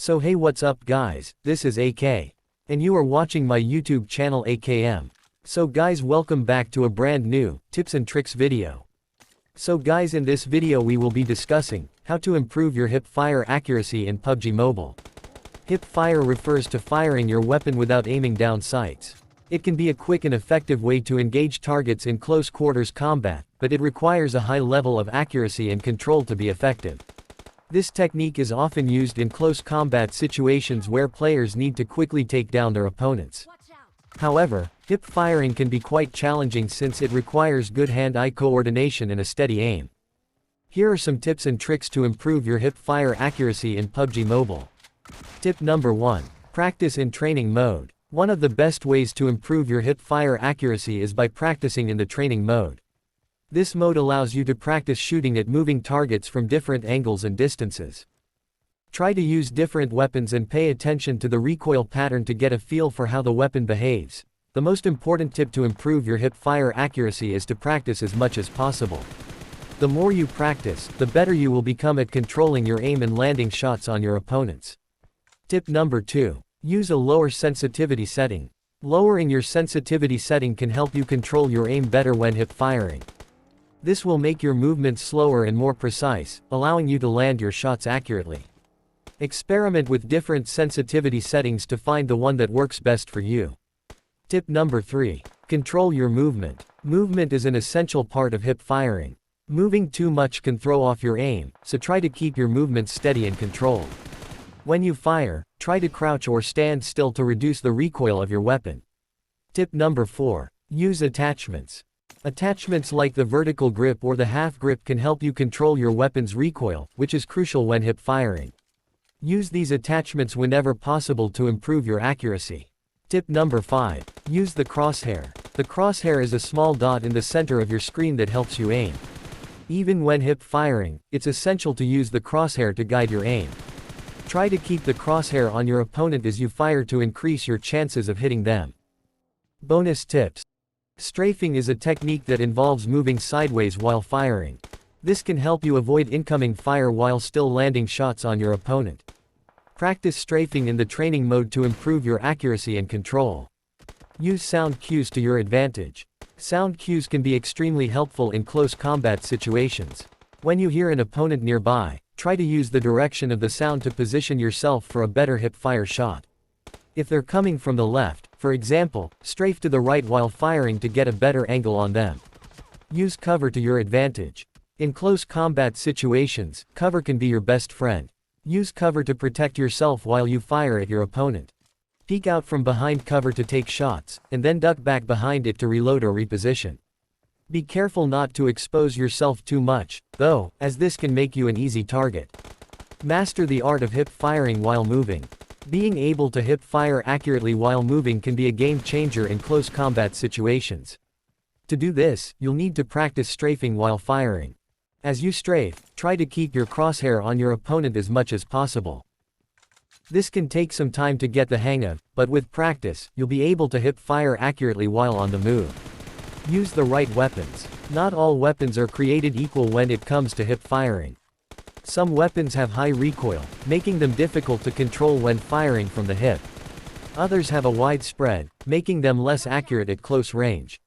So hey, what's up guys, this is AK. And you are watching my YouTube channel AKM. So guys, welcome back to a brand new tips and tricks video. So guys, in this video we will be discussing how to improve your hip fire accuracy in PUBG Mobile. Hip fire refers to firing your weapon without aiming down sights. It can be a quick and effective way to engage targets in close quarters combat, but it requires a high level of accuracy and control to be effective. This technique is often used in close combat situations where players need to quickly take down their opponents. However, hip firing can be quite challenging since it requires good hand-eye coordination and a steady aim. Here are some tips and tricks to improve your hip fire accuracy in PUBG Mobile. Tip number 1. Practice in training mode. One of the best ways to improve your hip fire accuracy is by practicing in the training mode. This mode allows you to practice shooting at moving targets from different angles and distances. Try to use different weapons and pay attention to the recoil pattern to get a feel for how the weapon behaves. The most important tip to improve your hip fire accuracy is to practice as much as possible. The more you practice, the better you will become at controlling your aim and landing shots on your opponents. Tip number 2. Use a lower sensitivity setting. Lowering your sensitivity setting can help you control your aim better when hip firing. This will make your movements slower and more precise, allowing you to land your shots accurately. Experiment with different sensitivity settings to find the one that works best for you. Tip number 3. Control your movement. Movement is an essential part of hip firing. Moving too much can throw off your aim, so try to keep your movements steady and controlled. When you fire, try to crouch or stand still to reduce the recoil of your weapon. Tip number 4. Use attachments. Attachments like the vertical grip or the half grip can help you control your weapon's recoil, which is crucial when hip firing. Use these attachments whenever possible to improve your accuracy. Tip number 5. Use the crosshair. The crosshair is a small dot in the center of your screen that helps you aim. Even when hip firing, it's essential to use the crosshair to guide your aim. Try to keep the crosshair on your opponent as you fire to increase your chances of hitting them. Bonus tips. Strafing is a technique that involves moving sideways while firing. This can help you avoid incoming fire while still landing shots on your opponent. Practice strafing in the training mode to improve your accuracy and control. Use sound cues to your advantage. Sound cues can be extremely helpful in close combat situations. When you hear an opponent nearby, try to use the direction of the sound to position yourself for a better hip fire shot. If they're coming from the left, for example, strafe to the right while firing to get a better angle on them. Use cover to your advantage. In close combat situations, cover can be your best friend. Use cover to protect yourself while you fire at your opponent. Peek out from behind cover to take shots, and then duck back behind it to reload or reposition. Be careful not to expose yourself too much, though, as this can make you an easy target. Master the art of hip firing while moving. Being able to hip fire accurately while moving can be a game changer in close combat situations. To do this, you'll need to practice strafing while firing. As you strafe, try to keep your crosshair on your opponent as much as possible. This can take some time to get the hang of, but with practice, you'll be able to hip fire accurately while on the move. Use the right weapons. Not all weapons are created equal when it comes to hip firing. Some weapons have high recoil, making them difficult to control when firing from the hip. Others have a wide spread, making them less accurate at close range.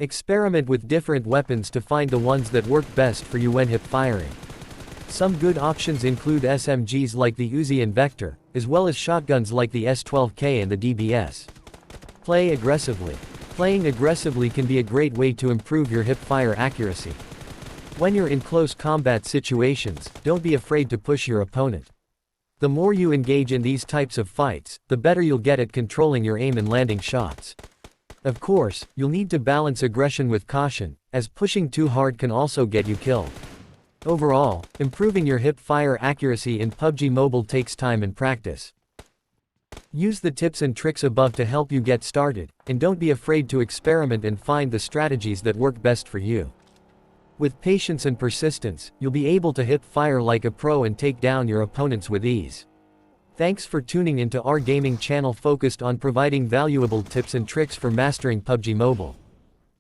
Experiment with different weapons to find the ones that work best for you when hip firing. Some good options include SMGs like the Uzi and Vector, as well as shotguns like the S12K and the DBS. Play aggressively. Playing aggressively can be a great way to improve your hip fire accuracy. When you're in close combat situations, don't be afraid to push your opponent. The more you engage in these types of fights, the better you'll get at controlling your aim and landing shots. Of course, you'll need to balance aggression with caution, as pushing too hard can also get you killed. Overall, improving your hip fire accuracy in PUBG Mobile takes time and practice. Use the tips and tricks above to help you get started, and don't be afraid to experiment and find the strategies that work best for you. With patience and persistence, you'll be able to hip fire like a pro and take down your opponents with ease. Thanks for tuning into our gaming channel focused on providing valuable tips and tricks for mastering PUBG Mobile.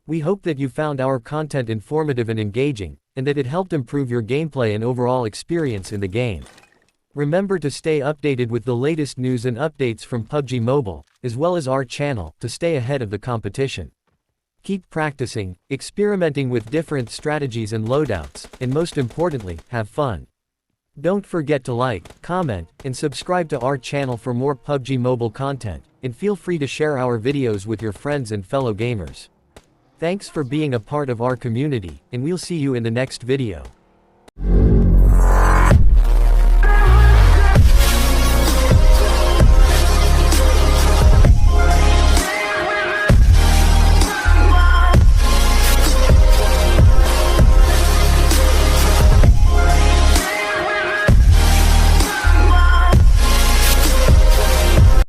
We hope that you found our content informative and engaging, and that it helped improve your gameplay and overall experience in the game. Remember to stay updated with the latest news and updates from PUBG Mobile, as well as our channel, to stay ahead of the competition. Keep practicing, experimenting with different strategies and loadouts, and most importantly, have fun. Don't forget to like, comment, and subscribe to our channel for more PUBG Mobile content, and feel free to share our videos with your friends and fellow gamers. Thanks for being a part of our community, and we'll see you in the next video.